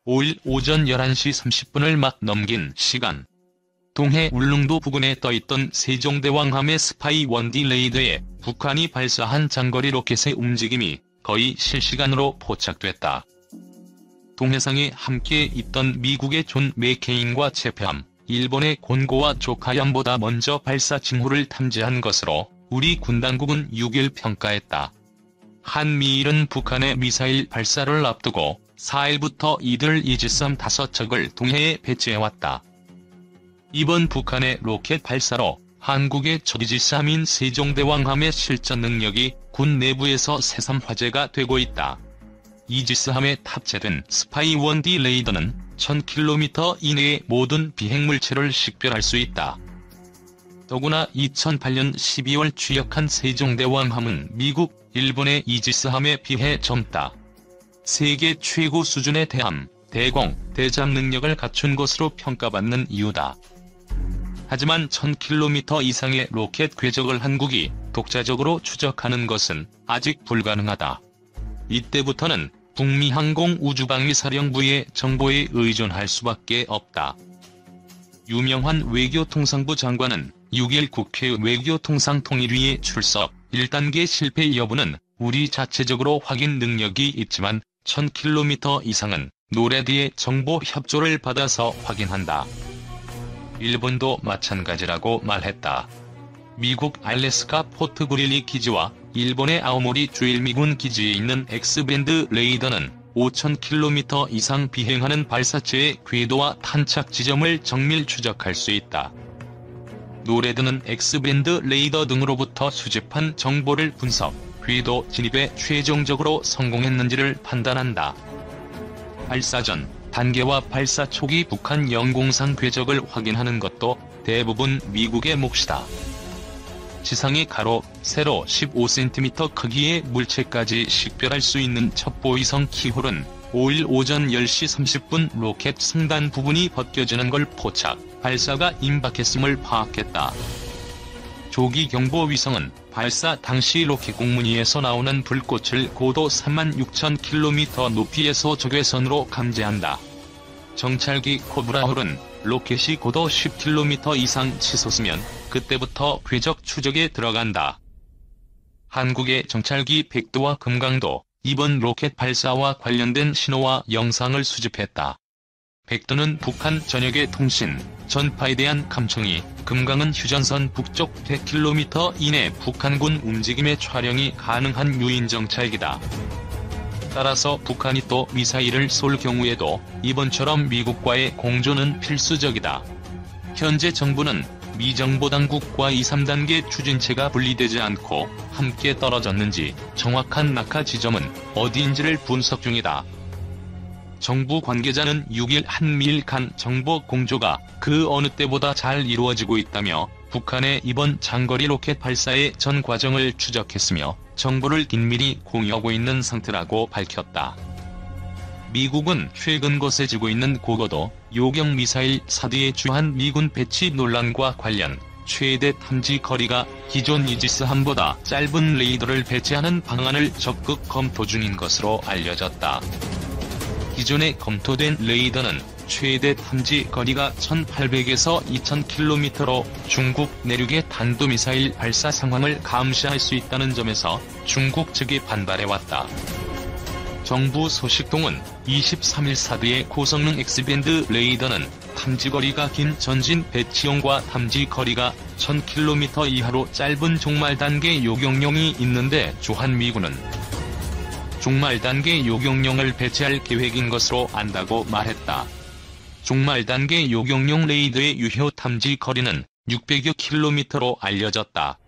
5일 오전 11시 30분을 막 넘긴 시간. 동해 울릉도 부근에 떠있던 세종대왕함의 스파이 1D 레이더에 북한이 발사한 장거리 로켓의 움직임이 거의 실시간으로 포착됐다. 동해상에 함께 있던 미국의 존 맥케인과 체페함, 일본의 곤고와 조카함보다 먼저 발사 징후를 탐지한 것으로 우리 군 당국은 6일 평가했다. 한미일은 북한의 미사일 발사를 앞두고 4일부터 이들 이지스함 5척을 동해에 배치해왔다. 이번 북한의 로켓 발사로 한국의 이지스함인 세종대왕함의 실전 능력이 군 내부에서 새삼 화제가 되고 있다. 이지스함에 탑재된 스파이 1D 레이더는 1000km 이내의 모든 비행물체를 식별할 수 있다. 더구나 2008년 12월 취역한 세종대왕함은 미국, 일본의 이지스함에 비해 젊다. 세계 최고 수준의 대함, 대공, 대잠 능력을 갖춘 것으로 평가받는 이유다. 하지만 1000km 이상의 로켓 궤적을 한국이 독자적으로 추적하는 것은 아직 불가능하다. 이때부터는 북미 항공우주방위사령부의 정보에 의존할 수밖에 없다. 유명한 외교통상부 장관은 6일 국회 외교통상통일위에 출석, 1단계 실패 여부는 우리 자체적으로 확인 능력이 있지만 1000km 이상은 노레드의 정보 협조를 받아서 확인한다. 일본도 마찬가지라고 말했다. 미국 알래스카 포트 그릴리 기지와 일본의 아오모리 주일미군 기지에 있는 X밴드 레이더는 5000km 이상 비행하는 발사체의 궤도와 탄착 지점을 정밀 추적할 수 있다. 노레드는 X밴드 레이더 등으로부터 수집한 정보를 분석, 궤도 진입에 최종적으로 성공했는지를 판단한다. 발사 전 단계와 발사 초기 북한 영공상 궤적을 확인하는 것도 대부분 미국의 몫이다. 지상의 가로, 세로 15cm 크기의 물체까지 식별할 수 있는 첩보위성 키홀은 5일 오전 10시 30분 로켓 승단 부분이 벗겨지는 걸 포착, 발사가 임박했음을 파악했다. 조기경보위성은 발사 당시 로켓 공무니에서 나오는 불꽃을 고도 36,000km 높이에서 적외선으로 감지한다. 정찰기 코브라홀은 로켓이 고도 10km 이상 치솟으면 그때부터 궤적 추적에 들어간다. 한국의 정찰기 백도와 금강도, 이번 로켓 발사와 관련된 신호와 영상을 수집했다. 백도는 북한 전역의 통신, 전파에 대한 감청이, 금강은 휴전선 북쪽 100km 이내 북한군 움직임의 촬영이 가능한 유인 정찰기다. 따라서 북한이 또 미사일을 쏠 경우에도 이번처럼 미국과의 공조는 필수적이다. 현재 정부는 미 정보당국과 2, 3단계 추진체가 분리되지 않고 함께 떨어졌는지 정확한 낙하 지점은 어디인지를 분석 중이다. 정부 관계자는 6일 한미일 간 정보 공조가 그 어느 때보다 잘 이루어지고 있다며 북한의 이번 장거리 로켓 발사의 전 과정을 추적했으며 정보를 긴밀히 공유하고 있는 상태라고 밝혔다. 미국은 최근 거세지고 있는 고고도 요격 미사일 사드의 주한 미군 배치 논란과 관련 최대 탐지 거리가 기존 이지스함보다 짧은 레이더를 배치하는 방안을 적극 검토 중인 것으로 알려졌다. 기존에 검토된 레이더는 최대 탐지 거리가 1800에서 2000km로 중국 내륙의 탄도미사일 발사 상황을 감시할 수 있다는 점에서 중국 측이 반발해왔다. 정부 소식통은 23일 사드의 고성능 X밴드 레이더는 탐지거리가 긴 전진 배치용과 탐지거리가 1000km 이하로 짧은 종말단계 요격용이 있는데 주한미군은 종말단계 요격용을 배치할 계획인 것으로 안다고 말했다. 종말단계 요격용 레이더의 유효 탐지 거리는 600여 킬로미터로 알려졌다.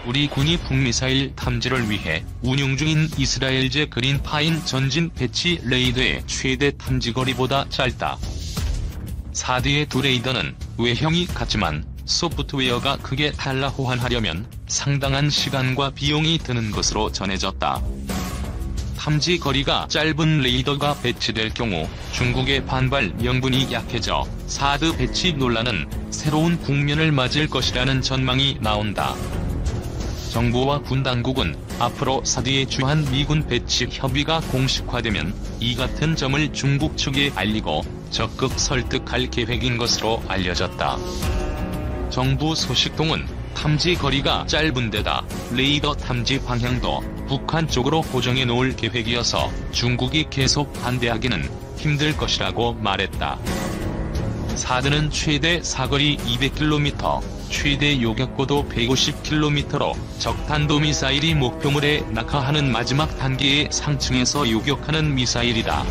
우리 군이 북미사일 탐지를 위해 운용 중인 이스라엘제 그린파인 전진 배치 레이더의 최대 탐지거리보다 짧다. 사드의 두 레이더는 외형이 같지만 소프트웨어가 크게 달라 호환하려면 상당한 시간과 비용이 드는 것으로 전해졌다. 탐지 거리가 짧은 레이더가 배치될 경우 중국의 반발 명분이 약해져 사드 배치 논란은 새로운 국면을 맞을 것이라는 전망이 나온다. 정부와 군 당국은 앞으로 사드의 주한 미군 배치 협의가 공식화되면 이 같은 점을 중국 측에 알리고 적극 설득할 계획인 것으로 알려졌다. 정부 소식통은 탐지 거리가 짧은 데다 레이더 탐지 방향도 북한 쪽으로 고정해 놓을 계획이어서 중국이 계속 반대하기는 힘들 것이라고 말했다. 사드는 최대 사거리 200km, 최대 요격고도 150km로 적탄도미사일이 목표물에 낙하하는 마지막 단계의 상층에서 요격하는 미사일이다.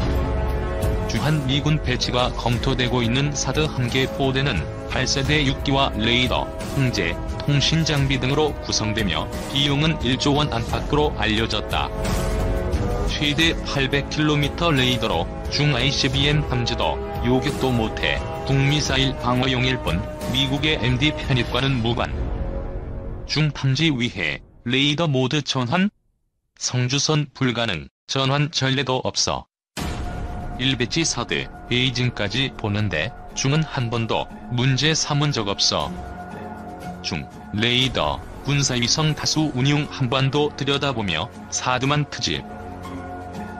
주한 미군 배치가 검토되고 있는 사드 1개 포대는 8세대 6기와 레이더, 홍제, 통신 장비 등으로 구성되며 비용은 1조 원 안팎으로 알려졌다. 최대 800km 레이더로 중 ICBM 탐지도, 요격도 못해 북미사일 방어용일 뿐 미국의 MD 편입과는 무관. 중 탐지 위해 레이더 모드 전환? 성주선 불가능, 전환 전례도 없어. 1배치 사드, 베이징까지 보는데 중은 한 번도 문제 삼은 적 없어. 중, 레이더, 군사위성 다수 운용 한반도 들여다보며 사드만 트집.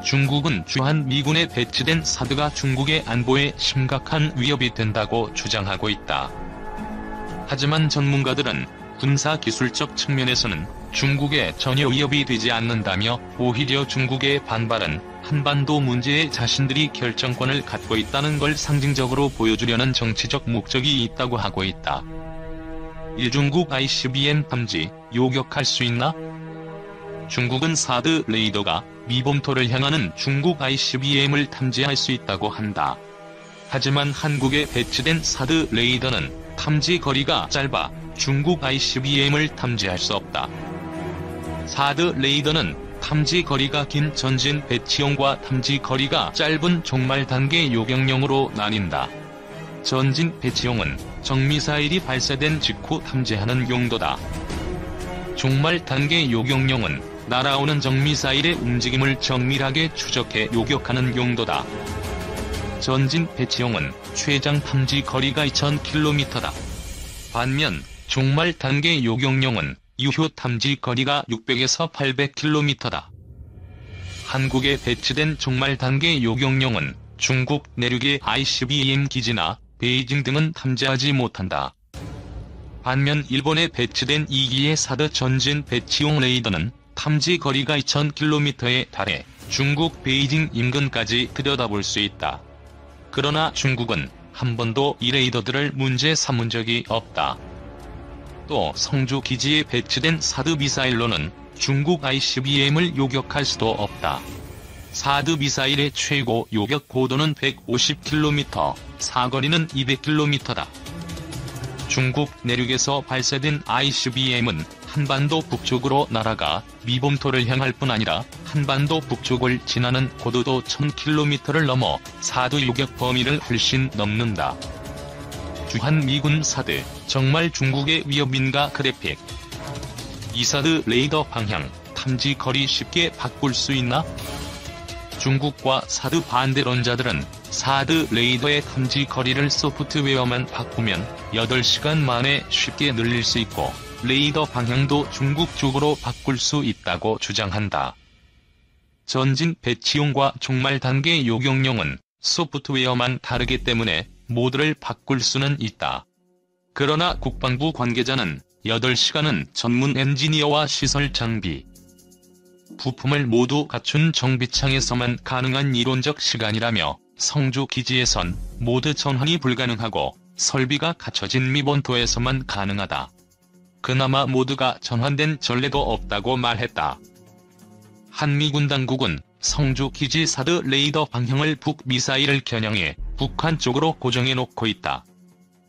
중국은 주한 미군에 배치된 사드가 중국의 안보에 심각한 위협이 된다고 주장하고 있다. 하지만 전문가들은 군사기술적 측면에서는 중국에 전혀 위협이 되지 않는다며 오히려 중국의 반발은 한반도 문제에 자신들이 결정권을 갖고 있다는 걸 상징적으로 보여주려는 정치적 목적이 있다고 하고 있다. 일중국 ICBM 탐지, 요격할 수 있나? 중국은 사드 레이더가 미범토를 향하는 중국 ICBM을 탐지할 수 있다고 한다. 하지만 한국에 배치된 사드 레이더는 탐지 거리가 짧아 중국 ICBM을 탐지할 수 없다. 사드 레이더는 탐지 거리가 긴 전진 배치용과 탐지 거리가 짧은 종말 단계 요격용으로 나뉜다. 전진 배치용은 정미사일이 발사된 직후 탐지하는 용도다. 종말 단계 요격용은 날아오는 정미사일의 움직임을 정밀하게 추적해 요격하는 용도다. 전진 배치용은 최장 탐지 거리가 2000km다. 반면 종말 단계 요격용은 유효 탐지 거리가 600에서 800km다. 한국에 배치된 종말 단계 요격용은 중국 내륙의 ICBM 기지나 베이징 등은 탐지하지 못한다. 반면 일본에 배치된 2기의 사드 전진 배치용 레이더는 탐지 거리가 2000km에 달해 중국 베이징 인근까지 들여다볼 수 있다. 그러나 중국은 한 번도 이 레이더들을 문제 삼은 적이 없다. 또 성주 기지에 배치된 사드 미사일로는 중국 ICBM을 요격할 수도 없다. 사드 미사일의 최고 요격 고도는 150km, 사거리는 200km다. 중국 내륙에서 발사된 ICBM은 한반도 북쪽으로 날아가 미범토를 향할 뿐 아니라 한반도 북쪽을 지나는 고도도 1000km를 넘어 사드 요격 범위를 훨씬 넘는다. 주한 미군 사드, 정말 중국의 위협인가 그래픽. 이 사드 레이더 방향, 탐지 거리 쉽게 바꿀 수 있나? 중국과 사드 반대론자들은 사드 레이더의 탐지 거리를 소프트웨어만 바꾸면 8시간 만에 쉽게 늘릴 수 있고 레이더 방향도 중국 쪽으로 바꿀 수 있다고 주장한다. 전진 배치용과 종말 단계 요격용은 소프트웨어만 다르기 때문에 모드를 바꿀 수는 있다. 그러나 국방부 관계자는 8시간은 전문 엔지니어와 시설 장비, 부품을 모두 갖춘 정비창에서만 가능한 이론적 시간이라며 성주 기지에선 모드 전환이 불가능하고 설비가 갖춰진 미본토에서만 가능하다. 그나마 모드가 전환된 전례도 없다고 말했다. 한미군 당국은 성주 기지 사드 레이더 방향을 북미사일을 겨냥해 북한 쪽으로 고정해 놓고 있다.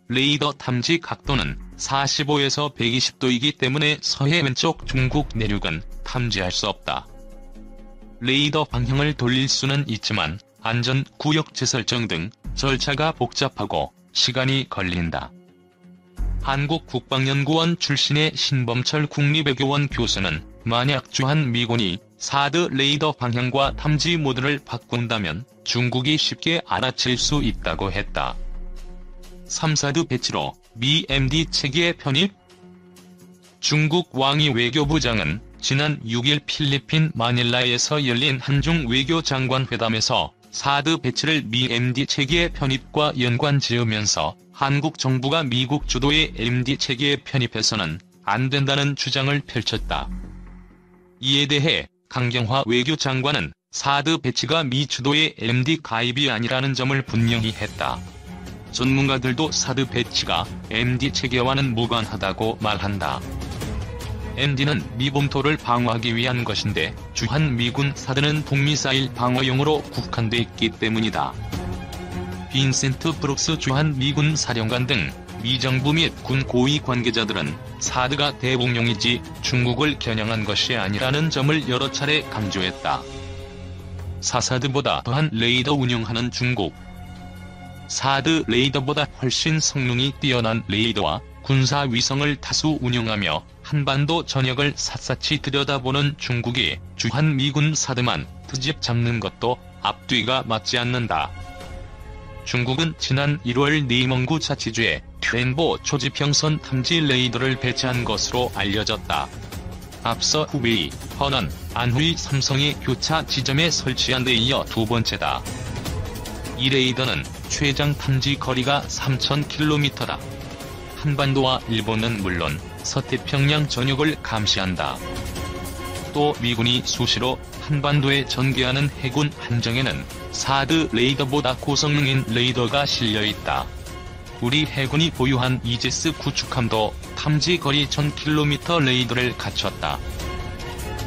레이더 탐지 각도는 45에서 120도이기 때문에 서해 왼쪽 중국 내륙은 탐지할 수 없다. 레이더 방향을 돌릴 수는 있지만 안전구역 재설정 등 절차가 복잡하고 시간이 걸린다. 한국국방연구원 출신의 신범철 국립외교원 교수는 만약 주한 미군이 사드 레이더 방향과 탐지 모드를 바꾼다면 중국이 쉽게 알아챌 수 있다고 했다. 3사드 배치로 미 MD 체계 편입? 중국 왕이 외교부장은 지난 6일 필리핀 마닐라에서 열린 한중 외교장관회담에서 사드 배치를 미 MD-체계의 편입과 연관지으면서 한국 정부가 미국 주도의 MD-체계에 편입해서는 안 된다는 주장을 펼쳤다. 이에 대해 강경화 외교장관은 사드 배치가 미 주도의 MD 가입이 아니라는 점을 분명히 했다. 전문가들도 사드 배치가 MD 체계와는 무관하다고 말한다. MD는 미본토를 방어하기 위한 것인데 주한미군 사드는 북미사일 방어용으로 국한돼 있기 때문이다. 빈센트 브룩스 주한미군 사령관 등 미정부 및 군 고위 관계자들은 사드가 대공용이지 중국을 겨냥한 것이 아니라는 점을 여러 차례 강조했다. 사사드보다 더한 레이더 운용하는 중국. 사드 레이더보다 훨씬 성능이 뛰어난 레이더와 군사위성을 다수 운용하며 한반도 전역을 샅샅이 들여다보는 중국이 주한미군 사드만 트집 잡는 것도 앞뒤가 맞지 않는다. 중국은 지난 1월 내몽구 자치주에 트렌보 초지평선 탐지 레이더를 배치한 것으로 알려졌다. 앞서 후베이, 허난, 안후이, 삼성의 교차 지점에 설치한 데 이어 두 번째다. 이 레이더는 최장 탐지 거리가 3,000km다. 한반도와 일본은 물론 서태평양 전역을 감시한다. 또 미군이 수시로 한반도에 전개하는 해군 함정에는 사드 레이더보다 고성능인 레이더가 실려있다. 우리 해군이 보유한 이지스 구축함도 탐지 거리 1,000km 레이더를 갖췄다.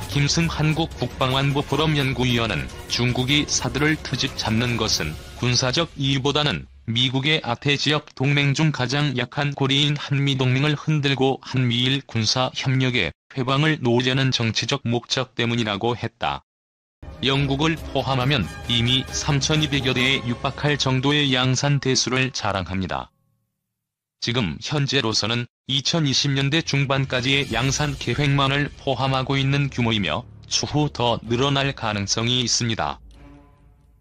김승 한국 국방안보 포럼 연구위원은 중국이 사드를 트집 잡는 것은 군사적 이유보다는 미국의 아태 지역 동맹 중 가장 약한 고리인 한미동맹을 흔들고 한미일 군사 협력의 회방을 놓으려는 정치적 목적 때문이라고 했다. 영국을 포함하면 이미 3,200여 대에 육박할 정도의 양산 대수를 자랑합니다. 지금 현재로서는 2020년대 중반까지의 양산 계획만을 포함하고 있는 규모이며 추후 더 늘어날 가능성이 있습니다.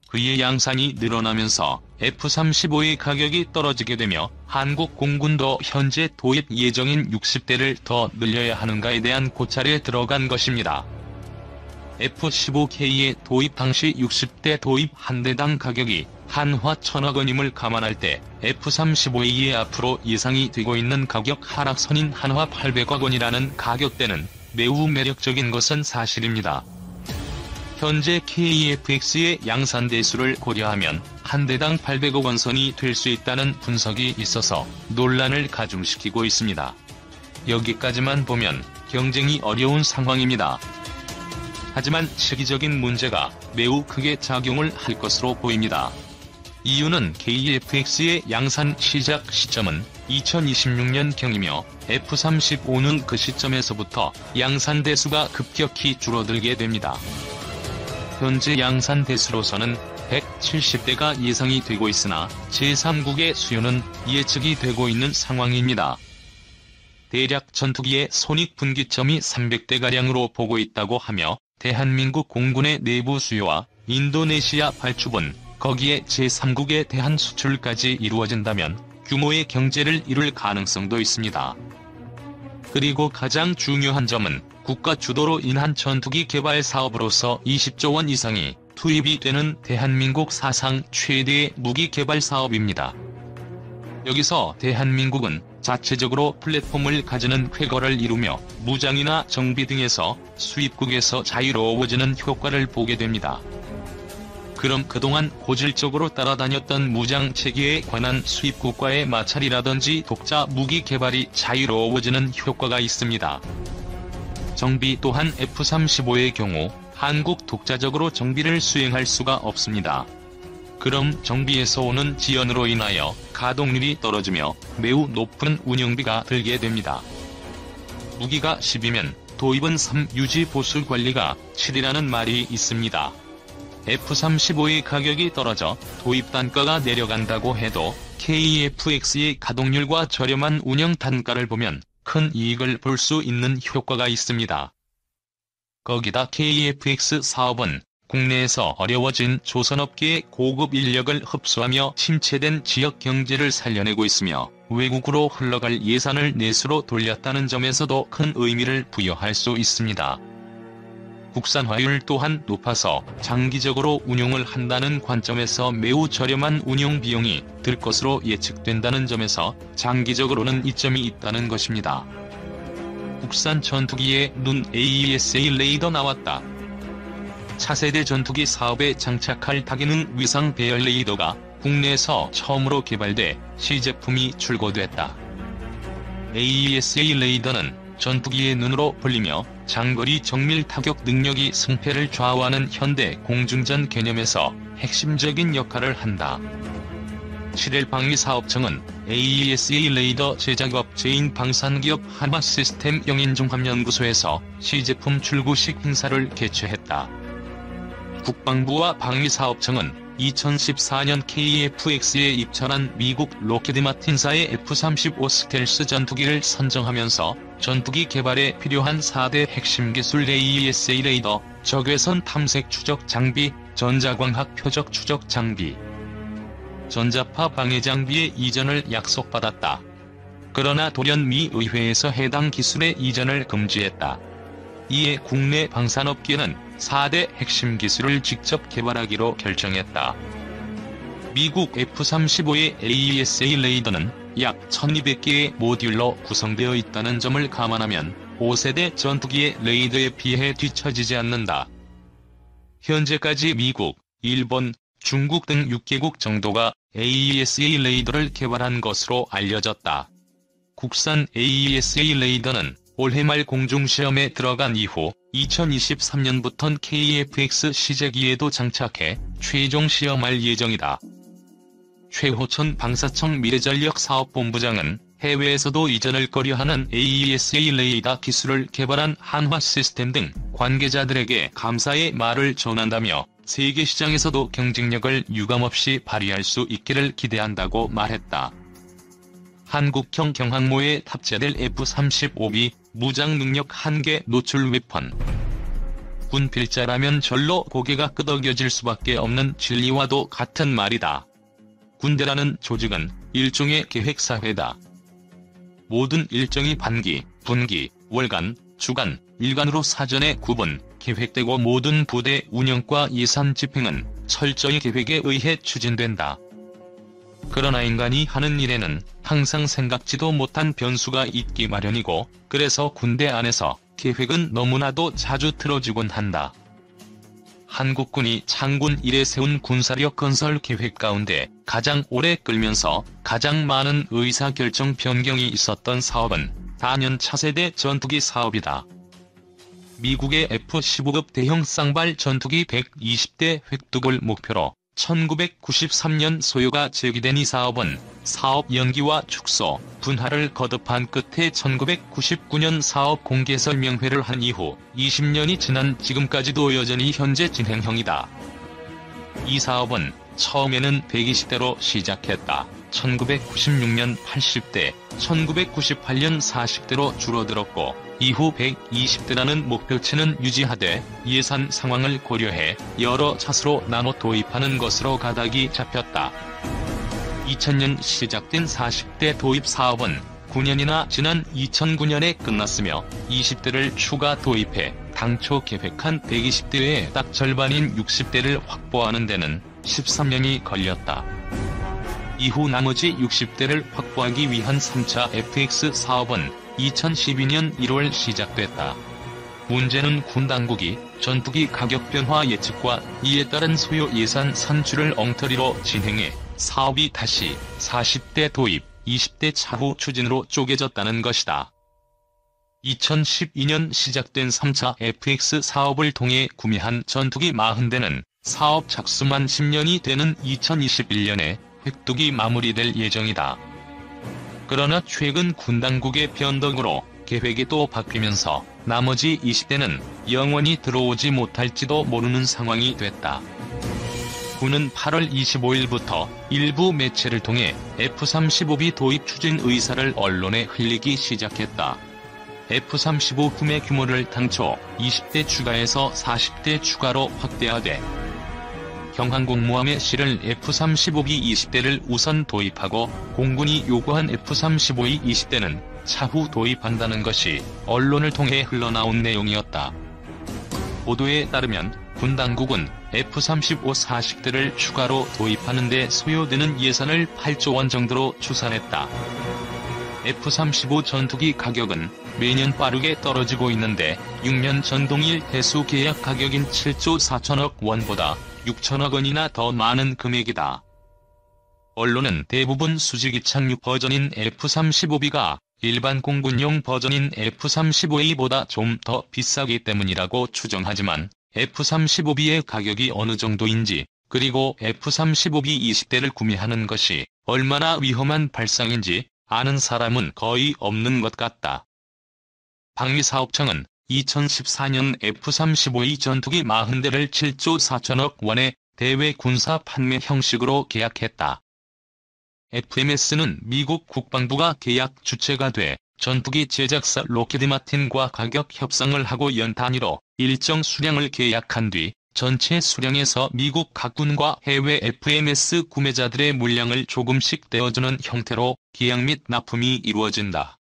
그의 양산이 늘어나면서 F-35의 가격이 떨어지게 되며 한국 공군도 현재 도입 예정인 60대를 더 늘려야 하는가에 대한 고찰에 들어간 것입니다. F-15K의 도입 당시 60대 도입 한 대당 가격이 한화 1,000억 원임을 감안할 때 F-35A의 앞으로 예상이 되고 있는 가격 하락선인 한화 800억 원이라는 가격대는 매우 매력적인 것은 사실입니다. 현재 KF-X의 양산 대수를 고려하면 한 대당 800억 원 선이 될 수 있다는 분석이 있어서 논란을 가중시키고 있습니다. 여기까지만 보면 경쟁이 어려운 상황입니다. 하지만 시기적인 문제가 매우 크게 작용을 할 것으로 보입니다. 이유는 KF-X의 양산 시작 시점은 2026년경이며 F-35는 그 시점에서부터 양산 대수가 급격히 줄어들게 됩니다. 현재 양산 대수로서는 170대가 예상이 되고 있으나 제3국의 수요는 예측이 되고 있는 상황입니다. 대략 전투기의 손익분기점이 300대가량으로 보고 있다고 하며 대한민국 공군의 내부 수요와 인도네시아 발주분, 거기에 제3국에 대한 수출까지 이루어진다면 규모의 경제를 이룰 가능성도 있습니다. 그리고 가장 중요한 점은 국가 주도로 인한 전투기 개발 사업으로서 20조 원 이상이 투입이 되는 대한민국 사상 최대의 무기 개발 사업입니다. 여기서 대한민국은 자체적으로 플랫폼을 가지는 쾌거를 이루며 무장이나 정비 등에서 수입국에서 자유로워지는 효과를 보게 됩니다. 그럼 그동안 고질적으로 따라다녔던 무장 체계에 관한 수입국과의 마찰이라든지 독자 무기 개발이 자유로워지는 효과가 있습니다. 정비 또한 F-35의 경우 한국 독자적으로 정비를 수행할 수가 없습니다. 그럼 정비에서 오는 지연으로 인하여 가동률이 떨어지며 매우 높은 운영비가 들게 됩니다. 무기가 10이면 도입은 3 유지 보수 관리가 7이라는 말이 있습니다. F-35의 가격이 떨어져 도입 단가가 내려간다고 해도 KF-X의 가동률과 저렴한 운영 단가를 보면 큰 이익을 볼 수 있는 효과가 있습니다. 거기다 KF-X 사업은 국내에서 어려워진 조선업계의 고급 인력을 흡수하며 침체된 지역 경제를 살려내고 있으며 외국으로 흘러갈 예산을 내수로 돌렸다는 점에서도 큰 의미를 부여할 수 있습니다. 국산화율 또한 높아서 장기적으로 운용을 한다는 관점에서 매우 저렴한 운용 비용이 들 것으로 예측된다는 점에서 장기적으로는 이점이 있다는 것입니다. 국산 전투기에 눈 AESA 레이더 나왔다. 차세대 전투기 사업에 장착할 다기능 위상 배열 레이더가 국내에서 처음으로 개발돼 시제품이 출고됐다. AESA 레이더는 전투기의 눈으로 불리며 장거리 정밀 타격 능력이 승패를 좌우하는 현대 공중전 개념에서 핵심적인 역할을 한다. 7일 방위사업청은 AESA 레이더 제작업체인 방산기업 한화시스템 영인종합연구소에서 시제품 출고식 행사를 개최했다. 국방부와 방위사업청은 2014년 KF-X에 입찰한 미국 로키드 마틴사의 F-35 스텔스 전투기를 선정하면서 전투기 개발에 필요한 4대 핵심 기술 AESA 레이더, 적외선 탐색 추적 장비, 전자광학 표적 추적 장비, 전자파 방해 장비의 이전을 약속받았다. 그러나 돌연 미 의회에서 해당 기술의 이전을 금지했다. 이에 국내 방산업계는 4대 핵심 기술을 직접 개발하기로 결정했다. 미국 F-35의 AESA 레이더는 약 1200개의 모듈로 구성되어 있다는 점을 감안하면 5세대 전투기의 레이더에 비해 뒤처지지 않는다. 현재까지 미국, 일본, 중국 등 6개국 정도가 AESA 레이더를 개발한 것으로 알려졌다. 국산 AESA 레이더는 올해 말 공중시험에 들어간 이후 2023년부터는 KF-X 시제기에도 장착해 최종 시험할 예정이다. 최호천 방사청 미래전력사업본부장은 해외에서도 이전을 꺼려하는 AESA 레이더 기술을 개발한 한화시스템 등 관계자들에게 감사의 말을 전한다며 세계 시장에서도 경쟁력을 유감없이 발휘할 수 있기를 기대한다고 말했다. 한국형 경항모에 탑재될 F-35B 무장 능력 한계 노출 웨펀. 군 필자라면 절로 고개가 끄덕여질 수밖에 없는 진리와도 같은 말이다. 군대라는 조직은 일종의 계획사회다. 모든 일정이 반기, 분기, 월간, 주간, 일간으로 사전에 구분, 계획되고 모든 부대 운영과 예산 집행은 철저히 계획에 의해 추진된다. 그러나 인간이 하는 일에는 항상 생각지도 못한 변수가 있기 마련이고 그래서 군대 안에서 계획은 너무나도 자주 틀어지곤 한다. 한국군이 창군 이래 세운 군사력 건설 계획 가운데 가장 오래 끌면서 가장 많은 의사결정 변경이 있었던 사업은 단연 차세대 전투기 사업이다. 미국의 F-15급 대형 쌍발 전투기 120대 획득을 목표로 1993년 소요가 제기된 이 사업은 사업 연기와 축소, 분할을 거듭한 끝에 1999년 사업 공개 설명회를 한 이후 20년이 지난 지금까지도 여전히 현재 진행형이다. 이 사업은 처음에는 120대로 시작했다. 1996년 80대, 1998년 40대로 줄어들었고 이후 120대라는 목표치는 유지하되 예산 상황을 고려해 여러 차수로 나눠 도입하는 것으로 가닥이 잡혔다. 2000년 시작된 40대 도입 사업은 9년이나 지난 2009년에 끝났으며 20대를 추가 도입해 당초 계획한 120대의 딱 절반인 60대를 확보하는 데는 13년이 걸렸다. 이후 나머지 60대를 확보하기 위한 3차 FX 사업은 2012년 1월 시작됐다. 문제는 군 당국이 전투기 가격 변화 예측과 이에 따른 소요 예산 산출을 엉터리로 진행해 사업이 다시 40대 도입, 20대 차후 추진으로 쪼개졌다는 것이다. 2012년 시작된 3차 FX 사업을 통해 구매한 전투기 40대는 사업 착수만 10년이 되는 2021년에 획득이 마무리될 예정이다. 그러나 최근 군 당국의 변덕으로 계획이 또 바뀌면서 나머지 20대는 영원히 들어오지 못할지도 모르는 상황이 됐다. 군은 8월 25일부터 일부 매체를 통해 F-35B 도입 추진 의사를 언론에 흘리기 시작했다. F-35 구매 규모를 당초 20대 추가에서 40대 추가로 확대하되 경항공모함에 실을 F-35B 20대를 우선 도입하고 공군이 요구한 F-35E 20대는 차후 도입한다는 것이 언론을 통해 흘러나온 내용이었다. 보도에 따르면 군 당국은 F-35 40대를 추가로 도입하는 데 소요되는 예산을 8조 원 정도로 추산했다. F-35 전투기 가격은 매년 빠르게 떨어지고 있는데 6년 전 동일 대수 계약 가격인 7조 4천억 원보다 6천억 원이나 더 많은 금액이다. 언론은 대부분 수직 이착륙 버전인 F-35B가 일반 공군용 버전인 F-35A보다 좀 더 비싸기 때문이라고 추정하지만 F-35B의 가격이 어느 정도인지 그리고 F-35B 20대를 구매하는 것이 얼마나 위험한 발상인지 아는 사람은 거의 없는 것 같다. 방위사업청은 2014년 F-35E 전투기 40대를 7조 4천억 원의 대외 군사 판매 형식으로 계약했다. FMS는 미국 국방부가 계약 주체가 돼 전투기 제작사 로키드 마틴과 가격 협상을 하고 연 단위로 일정 수량을 계약한 뒤 전체 수량에서 미국 각군과 해외 FMS 구매자들의 물량을 조금씩 떼어주는 형태로 계약 및 납품이 이루어진다.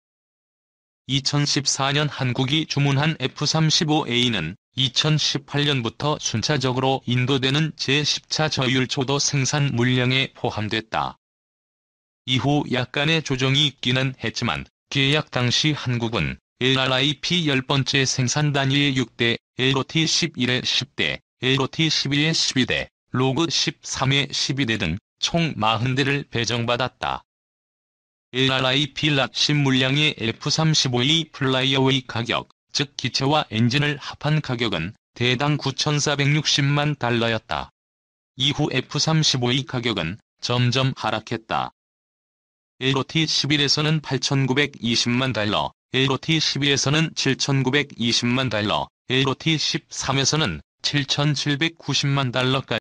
2014년 한국이 주문한 F-35A는 2018년부터 순차적으로 인도되는 제10차 저율초도 생산 물량에 포함됐다. 이후 약간의 조정이 있기는 했지만 계약 당시 한국은 LRIP 10번째 생산 단위의 6대, LOT 11의 10대, LOT 12의 12대, 로그 13의 12대 등 총 40대를 배정받았다. LRIP lat 10 물량의 F-35E 플라이어웨이 가격, 즉 기체와 엔진을 합한 가격은 대당 9,460만 달러였다. 이후 F-35E 가격은 점점 하락했다. LOT 11에서는 8,920만 달러, LOT 12에서는 7,920만 달러, LOT 13에서는 7,790만 달러까지